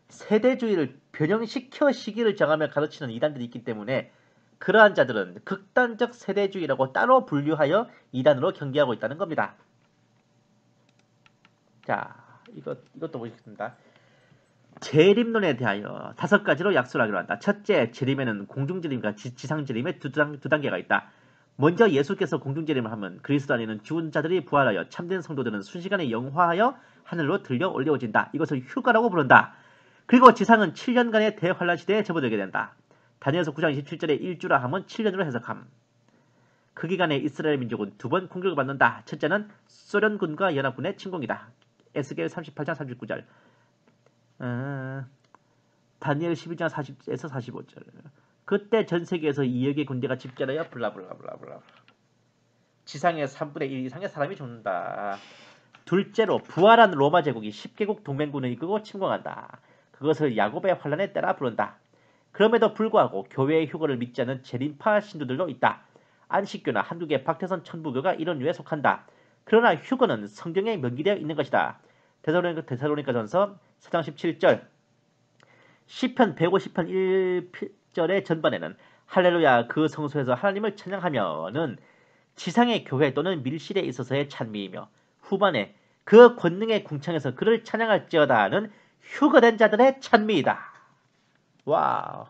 세대주의를 변형시켜 시기를 정하며 가르치는 이단들이 있기 때문에 그러한 자들은 극단적 세대주의라고 따로 분류하여 이단으로 경계하고 있다는 겁니다. 자, 이것도 보시겠습니다. 재림론에 대하여 5가지로 약수를 하기로 한다. 첫째, 재림에는 공중재림과 지상재림의 두 단계가 있다. 먼저 예수께서 공중재림을 하면 그리스도 안에는 죽은 자들이 부활하여 참된 성도들은 순식간에 영화하여 하늘로 들려 올려오진다. 이것을 휴가라고 부른다. 그리고 지상은 7년간의 대환란 시대에 접어들게 된다. 다니엘서 9장 27절에 일주라 함은 7년으로 해석함. 그 기간에 이스라엘 민족은 2번 공격을 받는다. 첫째는 소련군과 연합군의 침공이다. 에스겔 38장 39절, 다니엘 12장 40에서 45절. 그때 전 세계에서 2억의 군대가 집결하여 블라블라블라블라. 지상의 3분의 1 이상의 사람이 죽는다. 둘째로 부활한 로마 제국이 10개국 동맹군을 이끌고 침공한다. 그것을 야곱의 환란의 때라 부른다. 그럼에도 불구하고 교회의 휴거를 믿지 않는 재림파 신도들도 있다. 안식교나 한국의 박태선 천부교가 이런 류에 속한다. 그러나 휴거는 성경에 명기되어 있는 것이다. 데살로니가전서 4장 17절, 시편 150편 1절의 전반에는 할렐루야 그 성소에서 하나님을 찬양하며는 지상의 교회 또는 밀실에 있어서의 찬미이며 후반에 그 권능의 궁창에서 그를 찬양할지어다는 휴거된 자들의 찬미이다. 와우.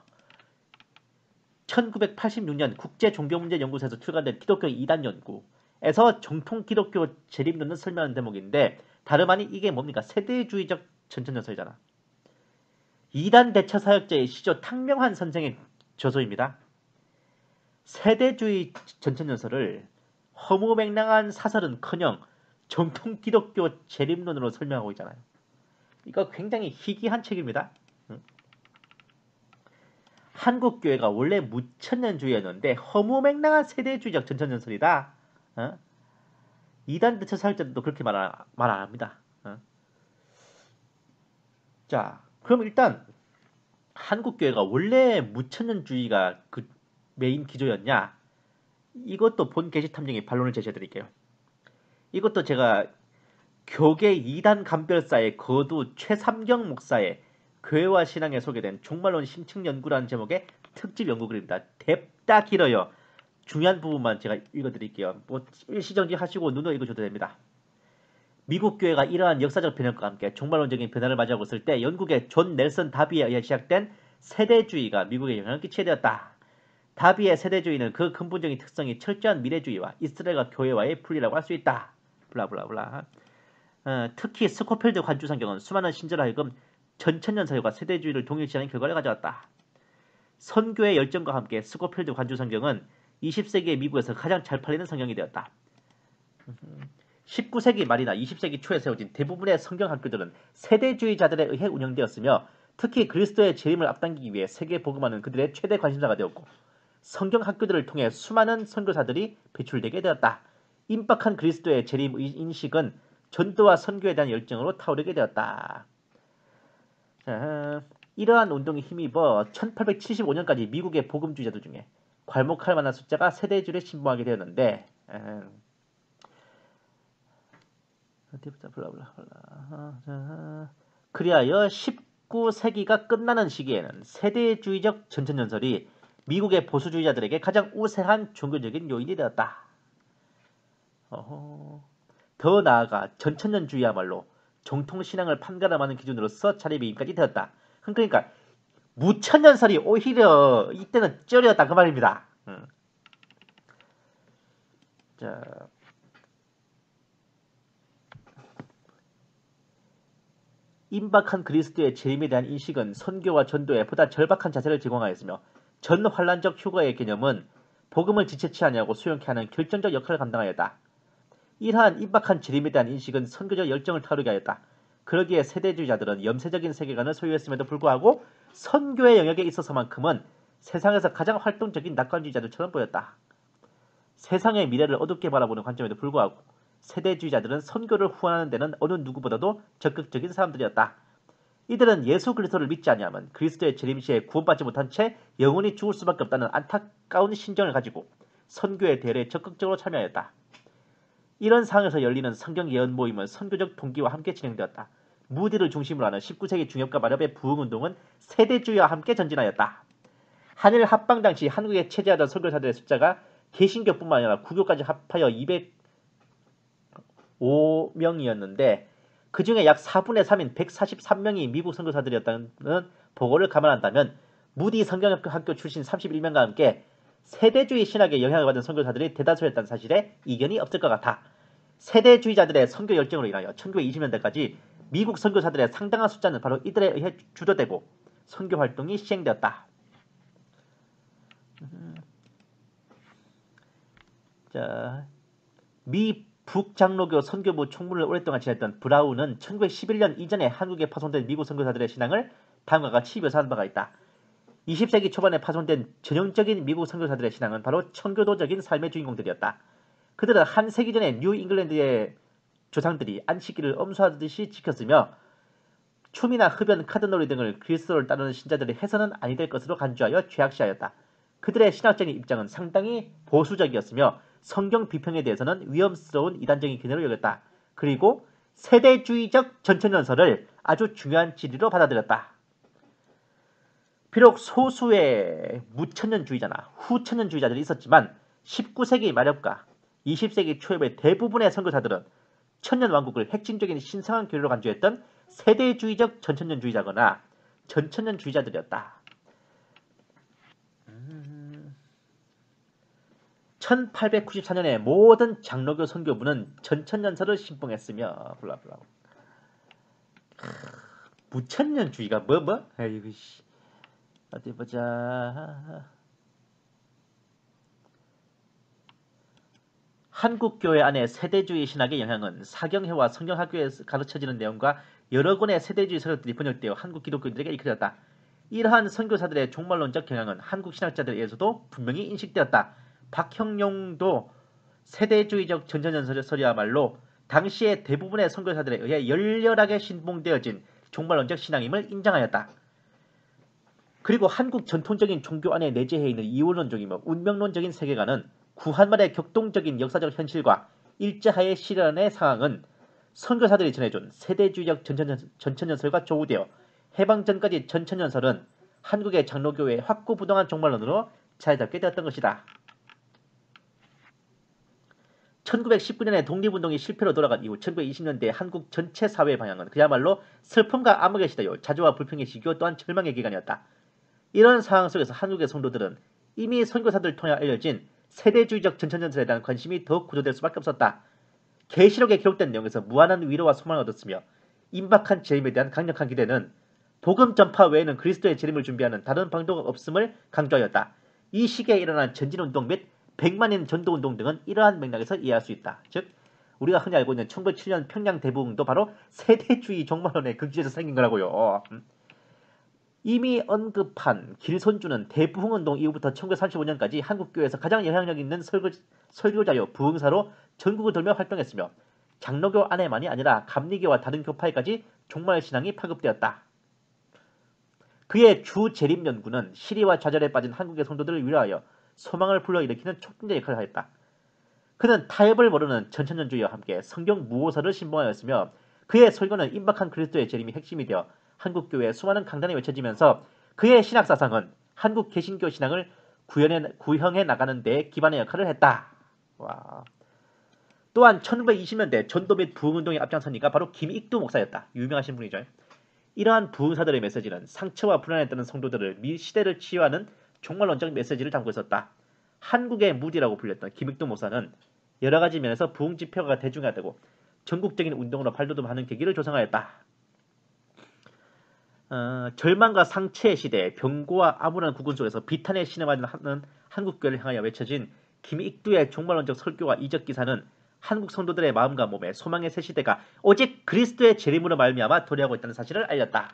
1986년 국제종교문제연구소에서 출간된 기독교 이단 연구에서 정통 기독교 재림론을 설명하는 대목인데 다름 아닌 이게 뭡니까? 세대주의적 전천전설이잖아. 이단 대처 사역자의 시조 탕명환 선생의 저서입니다. 세대주의 전천전설을 허무맹랑한 사설은커녕 정통 기독교 재림론으로 설명하고 있잖아요. 이거 굉장히 희귀한 책입니다. 한국교회가 원래 무천년주의였는데 허무맹랑한 세대주의적 전천전설이다. 이단 대처 사역자들도 그렇게 말 안 합니다. 자, 그럼 일단 한국교회가 원래 무천년주의가 그 메인 기조였냐? 이것도 본 게시 탐정이 반론을 제시해 드릴게요. 이것도 제가 교계 이단 감별사의 거두 최삼경 목사의 교회와 신앙에 소개된 종말론 심층 연구라는 제목의 특집 연구글입니다. 뎁다 길어요. 중요한 부분만 제가 읽어드릴게요. 뭐 일시정지 하시고 눈으로 읽어줘도 됩니다. 미국 교회가 이러한 역사적 변혁과 함께 종말론적인 변화를 맞이하고 있을 때 영국의 존 넬슨 다비에 의해 시작된 세대주의가 미국에 영향을 끼치게 되었다. 다비의 세대주의는 그 근본적인 특성이 철저한 미래주의와 이스라엘과 교회와의 분리라고 할 수 있다. 블라블라블라. 특히 스코필드 관주 성경은 수많은 신자로 하여금 전천년 사회와 세대주의를 동일시하는 결과를 가져왔다. 선교의 열정과 함께 스코필드 관주 성경은 20세기의 미국에서 가장 잘 팔리는 성경이 되었다. 19세기 말이나 20세기 초에 세워진 대부분의 성경 학교들은 세대주의자들에 의해 운영되었으며 특히 그리스도의 재림을 앞당기기 위해 세계 복음화는 그들의 최대 관심사가 되었고 성경 학교들을 통해 수많은 선교사들이 배출되게 되었다. 임박한 그리스도의 재림 인식은 전도와 선교에 대한 열정으로 타오르게 되었다. 자, 이러한 운동에 힘입어 1875년까지 미국의 복음주의자들 중에 괄목할 만한 숫자가 세대주의를 신봉하게 되었는데 그리하여 19세기가 끝나는 시기에는 세대주의적 전천연설이 미국의 보수주의자들에게 가장 우세한 종교적인 요인이 되었다. 더 나아가 전천년주의야말로 정통신앙을 판가름하는 기준으로서 자리매김까지 되었다. 그러니까 무천년설이 오히려 이때는 쩔이었다 그 말입니다. 자, 임박한 그리스도의 재림에 대한 인식은 선교와 전도에 보다 절박한 자세를 제공하였으며 전환란적 휴거의 개념은 복음을 지체치 아니하고 수용케 하는 결정적 역할을 감당하였다. 이러한 임박한 재림에 대한 인식은 선교적 열정을 타오르게 하였다. 그러기에 세대주의자들은 염세적인 세계관을 소유했음에도 불구하고 선교의 영역에 있어서만큼은 세상에서 가장 활동적인 낙관주의자들처럼 보였다. 세상의 미래를 어둡게 바라보는 관점에도 불구하고 세대주의자들은 선교를 후원하는 데는 어느 누구보다도 적극적인 사람들이었다. 이들은 예수 그리스도를 믿지 아니하면 그리스도의 재림 시에 구원받지 못한 채 영원히 죽을 수밖에 없다는 안타까운 심정을 가지고 선교의 대회에 적극적으로 참여하였다. 이런 상황에서 열리는 성경 예언 모임은 선교적 동기와 함께 진행되었다. 무디를 중심으로 하는 19세기 중엽과 말엽의 부흥운동은 세대주의와 함께 전진하였다. 한일 합방 당시 한국에 체제하던 선교사들의 숫자가 개신교뿐만 아니라 구교까지 합하여 205명이었는데 그 중에 약 4분의 3인 143명이 미국 선교사들이었다는 보고를 감안한다면 무디 성경학교 출신 31명과 함께 세대주의 신학에 영향을 받은 선교사들이 대다수였다는 사실에 이견이 없을 것 같아. 세대주의자들의 선교 열정으로 인하여 1920년대까지 미국 선교사들의 상당한 숫자는 바로 이들에 의해 주도되고 선교 활동이 시행되었다. 자, 미 북장로교 선교부 총무를 오랫동안 지냈던 브라운은 1911년 이전에 한국에 파송된 미국 선교사들의 신앙을 다음과 같이 묘사한 바가 있다. 20세기 초반에 파송된 전형적인 미국 선교사들의 신앙은 바로 청교도적인 삶의 주인공들이었다. 그들은 한 세기 전에 뉴 잉글랜드의 조상들이 안식일을 엄수하듯이 지켰으며 춤이나 흡연, 카드놀이 등을 그리스도를 따르는 신자들이 해서는 아니 될 것으로 간주하여 죄악시하였다. 그들의 신학적인 입장은 상당히 보수적이었으며 성경 비평에 대해서는 위험스러운 이단적인 견해로 여겼다. 그리고 세대주의적 전천연설을 아주 중요한 진리로 받아들였다. 비록 소수의 무천년주의자나 후천년주의자들이 있었지만 19세기 말엽과 20세기 초엽의 대부분의 선교사들은 천년왕국을 핵심적인 신성한 교리로 간주했던 세대주의적 전천년주의자거나 전천년주의자들이었다. 1894년에 모든 장로교 선교부는 전천년설을 신봉했으며 블라블라. 무천년주의가 뭐? 아이고 씨. 어디 보자. 한국 교회 안에 세대주의 신학의 영향은 사경회와 성경학교에서 가르쳐지는 내용과 여러 권의 세대주의 서적들이 번역되어 한국 기독교인들에게 이끌렸다. 이러한 선교사들의 종말론적 경향은 한국 신학자들에 의해서도 분명히 인식되었다. 박형룡도 세대주의적 전천연설이야말로 당시의 대부분의 선교사들에 의해 열렬하게 신봉되어진 종말론적 신앙임을 인정하였다. 그리고 한국 전통적인 종교 안에 내재해 있는 이원론적이며 운명론적인 세계관은 구한말의 격동적인 역사적 현실과 일제하에 실현의 상황은 선교사들이 전해준 세대주의적 전천연설과 조우되어 해방 전까지 전천연설은 한국의 장로교회의 확고부동한 종말론으로 자리 잡게 되었던 것이다. 1919년에 독립운동이 실패로 돌아간 이후 1920년대 한국 전체 사회의 방향은 그야말로 슬픔과 암흑의 시대요, 자주와 불평의 시기요, 또한 절망의 기간이었다. 이런 상황 속에서 한국의 성도들은 이미 선교사들 통해 알려진 세대주의적 전천연설에 대한 관심이 더욱 고조될 수밖에 없었다. 계시록에 기록된 내용에서 무한한 위로와 소망을 얻었으며 임박한 재림에 대한 강력한 기대는 복음 전파 외에는 그리스도의 재림을 준비하는 다른 방도가 없음을 강조하였다. 이 시기에 일어난 전진운동 및 백만인 전도운동 등은 이러한 맥락에서 이해할 수 있다. 즉 우리가 흔히 알고 있는 1907년 평양 대부흥도 바로 세대주의 종말론의 극지에서 생긴 거라고요. 이미 언급한 길손주는 대부흥운동 이후부터 1935년까지 한국교회에서 가장 영향력 있는 설교자요 부흥사로 전국을 돌며 활동했으며 장로교 안에만이 아니라 감리교와 다른 교파에까지 종말신앙이 파급되었다. 그의 주 재림 연구는 시리와 좌절에 빠진 한국의 성도들을 위로하여 소망을 불러일으키는 촉진자 역할을 하였다. 그는 타협을 모르는 전천년주의와 함께 성경 무호서를 신봉하였으며 그의 설교는 임박한 그리스도의 재림이 핵심이 되어 한국교회의 수많은 강단에 외쳐지면서 그의 신학사상은 한국 개신교 신앙을 구형해 나가는 데 기반의 역할을 했다. 와. 또한 1920년대 전도 및 부흥운동에 앞장선 이가 바로 김익두 목사였다. 유명하신 분이죠. 이러한 부흥사들의 메시지는 상처와 불안에 떠는 성도들을 시대를 치유하는 종말론적 메시지를 담고 있었다. 한국의 무디라고 불렸던 김익두 목사는 여러 가지 면에서 부흥 지표가 대중화되고 전국적인 운동으로 발돋움하는 계기를 조성하였다. 절망과 상처의 시대에 병고와 암울한 국군 속에서 비탄에 신음하는 한국교회를 향하여 외쳐진 김익두의 종말론적 설교와 이적 기사는 한국 성도들의 마음과 몸에 소망의 새 시대가 오직 그리스도의 재림으로 말미암아 도래하고 있다는 사실을 알렸다.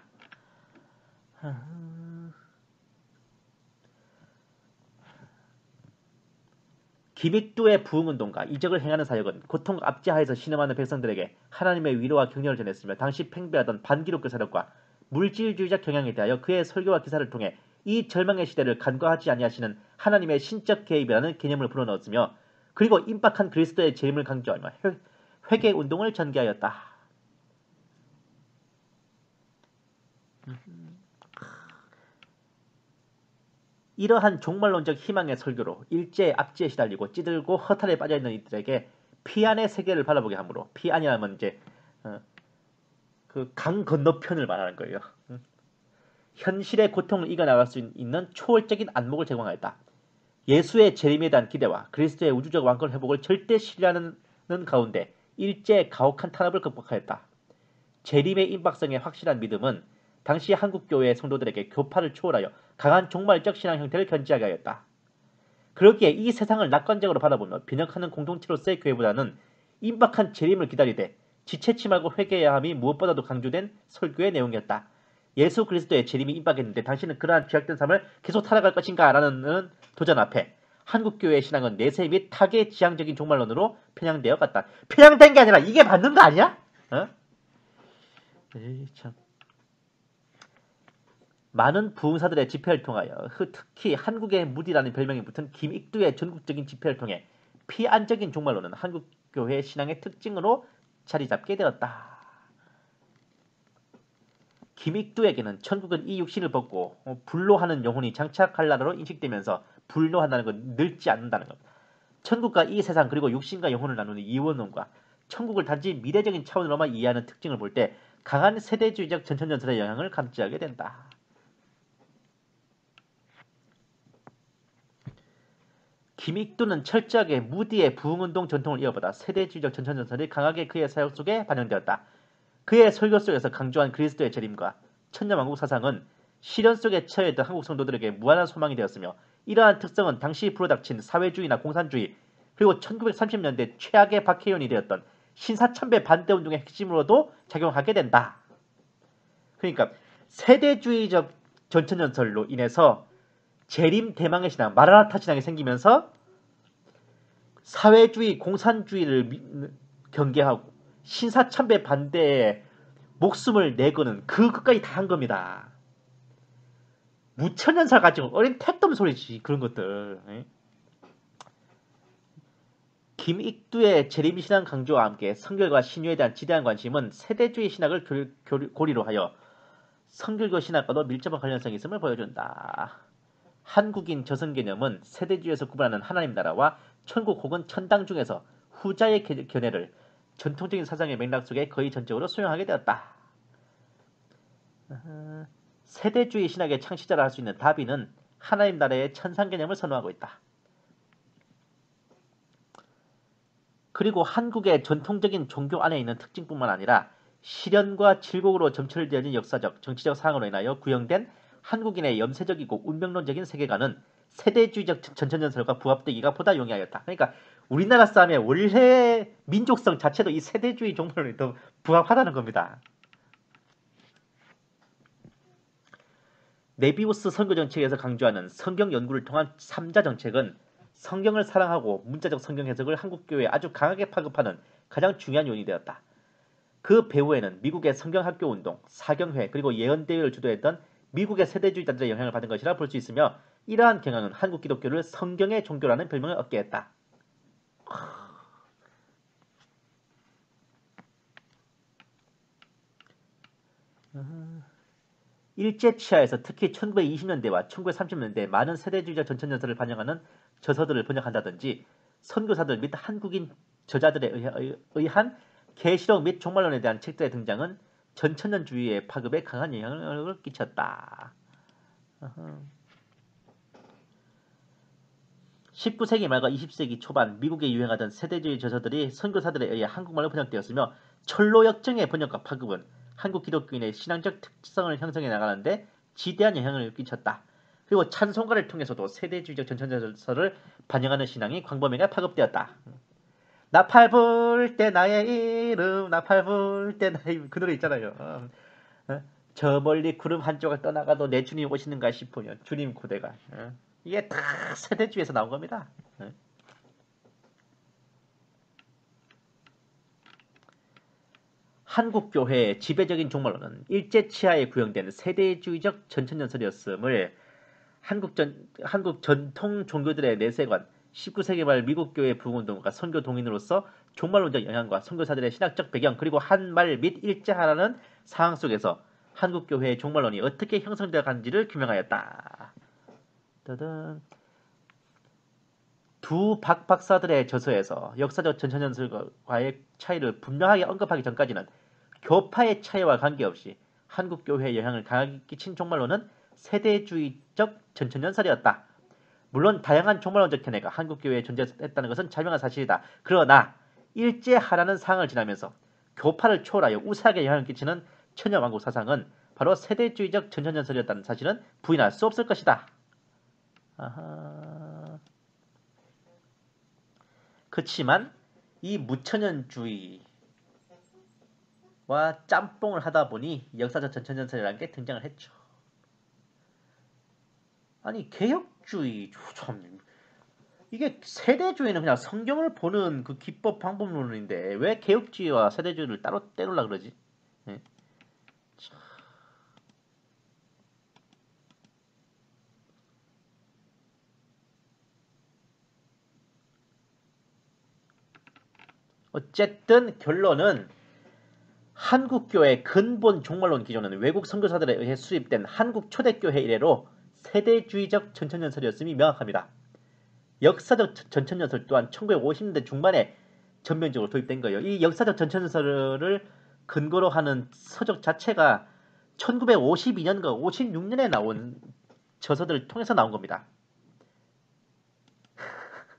김익두의 부흥운동과 이적을 행하는 사역은 고통 압제하에서 신음하는 백성들에게 하나님의 위로와 격려를 전했으며 당시 팽배하던 반기독교 사력과 물질주의적 경향에 대하여 그의 설교와 기사를 통해 이 절망의 시대를 간과하지 아니하시는 하나님의 신적 개입이라는 개념을 불어넣었으며 그리고 임박한 그리스도의 재림을 강조하며 회개운동을 전개하였다. 이러한 종말론적 희망의 설교로 일제의 압제에 시달리고 찌들고 허탈에 빠져있는 이들에게 피안의 세계를 바라보게 하므로 피안이라면 이제 그 강 건너편을 말하는 거예요. 현실의 고통을 이겨나갈 수 있는 초월적인 안목을 제공하였다. 예수의 재림에 대한 기대와 그리스도의 우주적 왕권 회복을 절대 신뢰하는 가운데 일제의 가혹한 탄압을 극복하였다. 재림의 임박성에 확실한 믿음은 당시 한국교회의 성도들에게 교파를 초월하여 강한 종말적 신앙 형태를 견지하게 하였다. 그러기에 이 세상을 낙관적으로 바라보며 변혁하는 공동체로서의 교회보다는 임박한 재림을 기다리되 지체치 말고 회개해야 함이 무엇보다도 강조된 설교의 내용이었다. 예수 그리스도의 재림이 임박했는데 당신은 그러한 죄악된 삶을 계속 살아갈 것인가? 라는 도전 앞에 한국교회의 신앙은 내세 및 타계 지향적인 종말론으로 편향되어 갔다. 편향된 게 아니라 이게 맞는 거 아니야? 참. 많은 부흥사들의 집회를 통하여 특히 한국의 무디라는 별명이 붙은 김익두의 전국적인 집회를 통해 피안적인 종말론은 한국교회의 신앙의 특징으로 자리 잡게 되었다. 김익두에게는 천국은 이 육신을 벗고 불로하는 영혼이 장착할 나라로 인식되면서 불로한다는 건 늙지 않는다는 것. 천국과 이 세상 그리고 육신과 영혼을 나누는 이원론과 천국을 단지 미래적인 차원으로만 이해하는 특징을 볼 때 강한 세대주의적 전천전설의 영향을 감지하게 된다. 김익두는 철저하게 무디의 부흥운동 전통을 이어받아 세대주의적 전천전설이 강하게 그의 사역 속에 반영되었다. 그의 설교 속에서 강조한 그리스도의 재림과 천년왕국 사상은 시련 속에 처해있던 한국 성도들에게 무한한 소망이 되었으며 이러한 특성은 당시 불어닥친 사회주의나 공산주의 그리고 1930년대 최악의 박해연이 되었던 신사참배 반대운동의 핵심으로도 작용하게 된다. 그러니까 세대주의적 전천전설로 인해서 재림 대망의 신앙, 마라나타 신앙이 생기면서 사회주의, 공산주의를 경계하고 신사참배 반대에 목숨을 내거는 그 끝까지 다 한 겁니다. 무천년사 가지고 어린 택돔 소리지 그런 것들. 김익두의 재림신앙 강조와 함께 성결과 신유에 대한 지대한 관심은 세대주의 신학을 고리로 하여 성결교 신학과도 밀접한 관련성이 있음을 보여준다. 한국인 저선 개념은 세대주의에서 구분하는 하나님 나라와 천국 혹은 천당 중에서 후자의 견해를 전통적인 사상의 맥락 속에 거의 전적으로 수용하게 되었다. 세대주의 신학의 창시자라 할 수 있는 다비는 하나님 나라의 천상 개념을 선호하고 있다. 그리고 한국의 전통적인 종교 안에 있는 특징뿐만 아니라 시련과 질곡으로 점철되어진 역사적, 정치적 상황으로 인하여 구형된 한국인의 염세적이고 운명론적인 세계관은 세대주의적 전천전설과 부합되기가 보다 용이하였다. 그러니까 우리나라 사람의 원래 민족성 자체도 이 세대주의 종말론이 더 부합하다는 겁니다. 네비우스 선교 정책에서 강조하는 성경 연구를 통한 3자 정책은 성경을 사랑하고 문자적 성경 해석을 한국교회에 아주 강하게 파급하는 가장 중요한 요인이 되었다. 그 배후에는 미국의 성경학교운동, 사경회 그리고 예언대회를 주도했던 미국의 세대주의자들의 영향을 받은 것이라 볼 수 있으며 이러한 경향은 한국 기독교를 성경의 종교라는 별명을 얻게 했다. 일제치하에서 특히 1920년대와 1930년대 많은 세대주의적 전천연설을 반영하는 저서들을 번역한다든지 선교사들 및 한국인 저자들에 의한 계시록 및 종말론에 대한 책들의 등장은 전천년주의의 파급에 강한 영향을 끼쳤다. 19세기 말과 20세기 초반 미국에 유행하던 세대주의 저서들이 선교사들에 의해 한국말로 번역되었으며 철로역정의 번역과 파급은 한국 기독교인의 신앙적 특성을 형성해 나가는데 지대한 영향을 끼쳤다. 그리고 찬송가를 통해서도 세대주의적 전천전설을 반영하는 신앙이 광범위하게 파급되었다. 나팔 불 때 나의 이름, 나팔 불 때 나의 이름, 그 노래 있잖아요. 저 멀리 구름 한 조각 떠나가도 내 주님 오시는가 싶으면 주님 고대가. 이게 다 세대주의에서 나온 겁니다. 한국교회의 지배적인 종말론은 일제치하에 구형된 세대주의적 전천연설이었음을 한국 전통 종교들의 내세관, 19세기 말 미국교회 부흥운동과 선교 동인으로서 종말론적 영향과 선교사들의 신학적 배경 그리고 한말 및 일제하라는 상황 속에서 한국교회의 종말론이 어떻게 형성되어 간지를 규명하였다. 두 박 박사들의 저서에서 역사적 전천연설과의 차이를 분명하게 언급하기 전까지는 교파의 차이와 관계없이 한국교회의 영향을 강하게 끼친 종말론은 세대주의적 전천연설이었다. 물론 다양한 종말론적 견해가 한국교회에 존재했다는 것은 자명한 사실이다. 그러나 일제하라는 상황을 지나면서 교파를 초월하여 우세하게 영향을 끼치는 천녀왕국 사상은 바로 세대주의적 전천연설이었다는 사실은 부인할 수 없을 것이다. 그렇지만 이 무천연주의와 짬뽕을 하다 보니 역사적 전천연설이라는 게 등장을 했죠. 아니 개혁주의 참 이게 세대주의는 그냥 성경을 보는 그 기법 방법론인데 왜 개혁주의와 세대주의를 따로 떼놓으려 그러지? 네. 어쨌든 결론은 한국교회 근본 종말론 기조는 외국 선교사들에 의해 수립된 한국 초대교회 이래로 세대주의적 전천연설이었음이 명확합니다. 역사적 전천연설 또한 1950년대 중반에 전면적으로 도입된 거예요. 이 역사적 전천연설을 근거로 하는 서적 자체가 1952년과 56년에 나온 저서들을 통해서 나온 겁니다.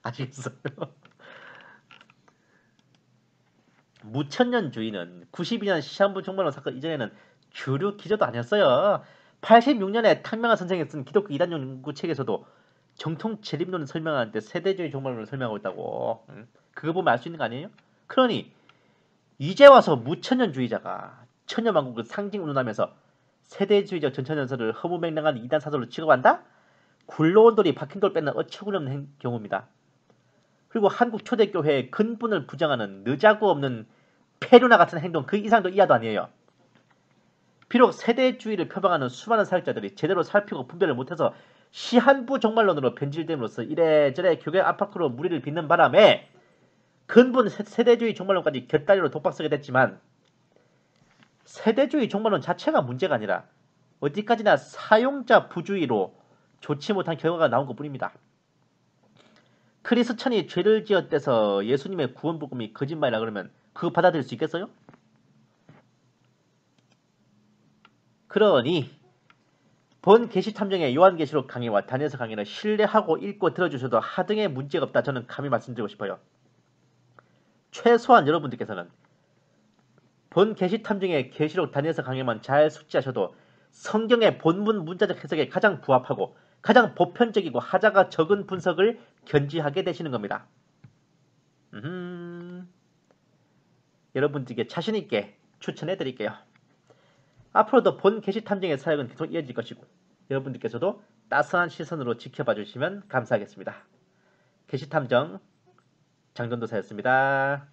아시겠어요? 무천년주의는 92년 시한부 종말론 사건 이전에는 주류 기조도 아니었어요. 86년에 탕명한 선생이 쓴 기독교 이단 연구 책에서도 정통 재림론을 설명하는 데 세대주의 종말론을 설명하고 있다고. 그거 보면 알 수 있는 거 아니에요? 그러니 이제 와서 무천년주의자가 천년왕국을 상징 운운하면서 세대주의적 전천연설을 허무맹랑한 이단 사설로 취급한다? 굴러온 돌이 박힌 돌 뺏는 어처구니없는 경우입니다. 그리고 한국 초대교회의 근본을 부정하는 느자구 없는 폐류나 같은 행동 그 이상도 이하도 아니에요. 비록 세대주의를 표방하는 수많은 사역자들이 제대로 살피고 분별을 못해서 시한부 종말론으로 변질됨으로써 이래저래 교회 압박으로 무리를 빚는 바람에 근본 세대주의 종말론까지 곁다리로 독박서게 됐지만 세대주의 종말론 자체가 문제가 아니라 어디까지나 사용자 부주의로 좋지 못한 결과가 나온 것뿐입니다. 크리스천이 죄를 지었대서 예수님의 구원복음이 거짓말이라 그러면 그거 받아들일 수 있겠어요? 그러니 본 계시탐정의 요한계시록 강의와 다니엘서 강의를 신뢰하고 읽고 들어주셔도 하등의 문제가 없다 저는 감히 말씀드리고 싶어요. 최소한 여러분들께서는 본 계시탐정의 계시록 다니엘서 강의만 잘 숙지하셔도 성경의 본문 문자적 해석에 가장 부합하고 가장 보편적이고 하자가 적은 분석을 견지하게 되시는 겁니다. 여러분들께 자신있게 추천해드릴게요. 앞으로도 본 계시탐정의 사역은 계속 이어질 것이고 여러분들께서도 따스한 시선으로 지켜봐 주시면 감사하겠습니다. 계시탐정 장전도사였습니다.